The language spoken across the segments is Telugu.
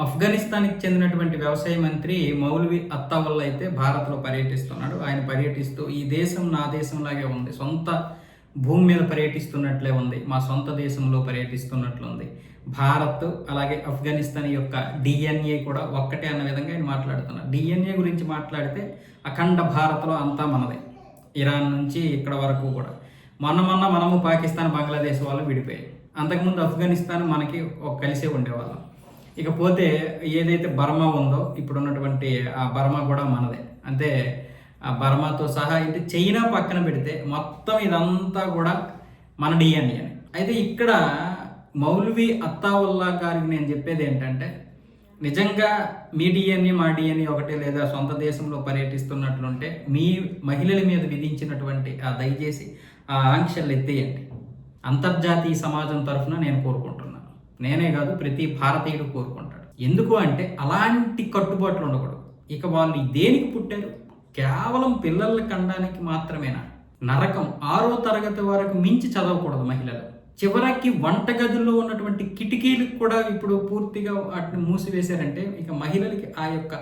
ఆఫ్ఘనిస్తాన్కి చెందినటువంటి వ్యవసాయ మంత్రి మౌల్వి అత్తావుల్లా అయితే భారత్లో పర్యటిస్తున్నాడు. ఆయన పర్యటిస్తూ ఈ దేశం నా దేశంలాగే ఉంది, సొంత భూమి మీద పర్యటిస్తున్నట్లే ఉంది, మా సొంత దేశంలో పర్యటిస్తున్నట్లుంది. భారత్ అలాగే ఆఫ్ఘనిస్తాన్ యొక్క డిఎన్ఏ కూడా ఒక్కటే అన్న విధంగా ఆయన మాట్లాడుతున్నారు. డిఎన్ఏ గురించి మాట్లాడితే అఖండ భారత్లో అంతా మనదే, ఇరాన్ నుంచి ఇక్కడ వరకు కూడా. మొన్న మనము పాకిస్తాన్ బంగ్లాదేశ్ వాళ్ళు విడిపోయాయి. అంతకుముందు ఆఫ్ఘనిస్తాన్ మనకి కలిసే ఉండేవాళ్ళం. ఇకపోతే ఏదైతే బర్మా ఉందో ఇప్పుడున్నటువంటి ఆ బర్మా కూడా మనదే. అంటే ఆ బర్మాతో సహా అయితే చైనా పక్కన పెడితే మొత్తం ఇదంతా కూడా మన డిఎన్ఏ. అయితే ఇక్కడ మౌల్వి అత్తావుల్లా గారికి నేను చెప్పేది ఏంటంటే, నిజంగా మీ డిఎన్ఏ మా డిఎన్ఏ ఒకటే, లేదా సొంత దేశంలో పర్యటిస్తున్నట్లుంటే మీ మహిళల మీద విధించినటువంటి దయచేసి ఆ ఆంక్షలు ఎత్తేయండి. అంతర్జాతీయ సమాజం తరఫున నేను కోరుకుంటున్నాను. నేనే కాదు, ప్రతి భారతీయుడు కోరుకుంటాడు. ఎందుకు అంటే అలాంటి కట్టుబాట్లు ఉండకూడదు. ఇక వాళ్ళు దేనికి పుట్టారు? కేవలం పిల్లల్ని కనడానికి మాత్రమేనా? నరకం 6వ తరగతి వరకు మించి చదవకూడదు మహిళలు. చివరికి వంటగదుల్లో ఉన్నటువంటి కిటికీలకు కూడా ఇప్పుడు పూర్తిగా వాటిని మూసివేశారంటే ఇక మహిళలకి ఆ యొక్క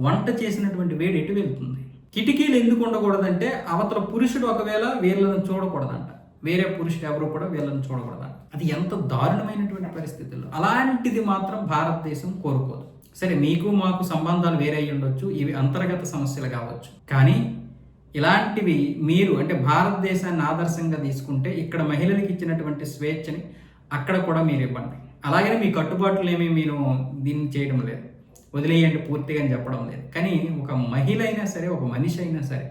వంట చేసినటువంటి వేడి ఎటు వెళ్తుంది? కిటికీలు ఎందుకు ఉండకూడదంటే అవతల పురుషుడు ఒకవేళ వీళ్ళని చూడకూడదంట, వేరే పురుషుడు ఎవరు కూడా వీళ్ళని చూడకూడదంట. అది ఎంత దారుణమైనటువంటి పరిస్థితుల్లో. అలాంటిది మాత్రం భారతదేశం కోరుకోదు. సరే, మీకు మాకు సంబంధాలు వేరే అయ్యి ఉండొచ్చు, ఇవి అంతర్గత సమస్యలు కావచ్చు, కానీ ఇలాంటివి మీరు అంటే భారతదేశాన్ని ఆదర్శంగా తీసుకుంటే ఇక్కడ మహిళలకు ఇచ్చినటువంటి స్వేచ్ఛని అక్కడ కూడా మీరు ఇవ్వండి. అలాగనే మీ కట్టుబాట్లు ఏమీ మీరు దీన్ని చేయడం లేదు, వదిలేయండి పూర్తిగా అని చెప్పడం లేదు. కానీ ఒక మహిళ అయినా సరే, ఒక మనిషి అయినా సరే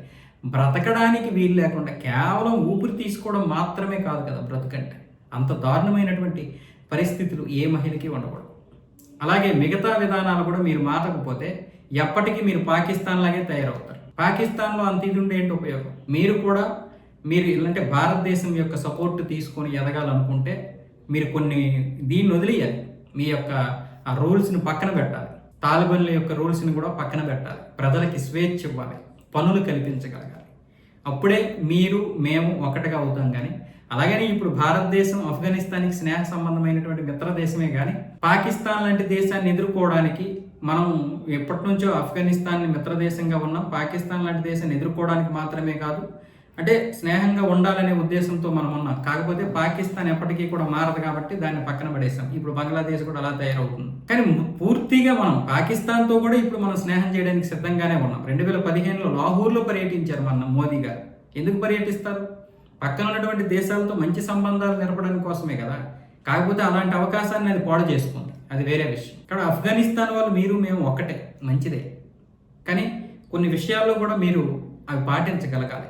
బ్రతకడానికి వీలు లేకుండా కేవలం ఊపిరి తీసుకోవడం మాత్రమే కాదు కదా బ్రతుకంటే. అంత దారుణమైనటువంటి పరిస్థితులు ఏ మహిళకి ఉండకూడదు. అలాగే మిగతా విధానాలు కూడా మీరు మారకపోతే ఎప్పటికీ మీరు పాకిస్తాన్ లాగే తయారవుతారు. పాకిస్తాన్లో అంత ఇది ఉండే ఏంటి ఉపయోగం? మీరు ఇలాంటి భారతదేశం యొక్క సపోర్ట్ తీసుకొని ఎదగాలనుకుంటే మీరు కొన్ని దీన్ని వదిలేయాలి. మీ యొక్క ఆ రూల్స్ని పక్కన పెట్టాలి. తాలిబాన్ల యొక్క రూల్స్ని కూడా పక్కన పెట్టాలి. ప్రజలకి స్వేచ్ఛ ఇవ్వాలి, పనులు కల్పించగలగాలి. అప్పుడే మీరు మేము ఒకటిగా అవుతాం. కానీ అలాగని ఇప్పుడు భారతదేశం ఆఫ్ఘనిస్తాన్కి స్నేహ సంబంధమైనటువంటి మిత్ర దేశమే కానీ పాకిస్తాన్ లాంటి దేశాన్ని ఎదుర్కోవడానికి మనం ఎప్పటి నుంచో ఆఫ్ఘనిస్తాన్ని మిత్ర దేశంగా ఉన్నాం. పాకిస్తాన్ లాంటి దేశాన్ని ఎదుర్కోవడానికి మాత్రమే కాదు, అంటే స్నేహంగా ఉండాలనే ఉద్దేశంతో మనం ఉన్నాం. కాకపోతే పాకిస్తాన్ ఎప్పటికీ కూడా మారదు కాబట్టి దాన్ని పక్కన పడేసాం. ఇప్పుడు బంగ్లాదేశ్ కూడా అలా తయారవుతుంది. కానీ పూర్తిగా మనం పాకిస్తాన్తో కూడా ఇప్పుడు మనం స్నేహం చేయడానికి సిద్ధంగానే ఉన్నాం. 2015లో లాహోర్లో పర్యటించారు మన మోదీ గారు. ఎందుకు పర్యటిస్తారు? పక్కన ఉన్నటువంటి దేశాలతో మంచి సంబంధాలు నెరపడానికి కోసమే కదా. కాకపోతే అలాంటి అవకాశాన్ని అది పాడు చేసుకుంది, అది వేరే విషయం. ఇక్కడ ఆఫ్ఘనిస్తాన్ వాళ్ళు మీరు మేము ఒక్కటే, మంచిదే. కానీ కొన్ని విషయాల్లో కూడా మీరు అవి పాటించగలగాలి.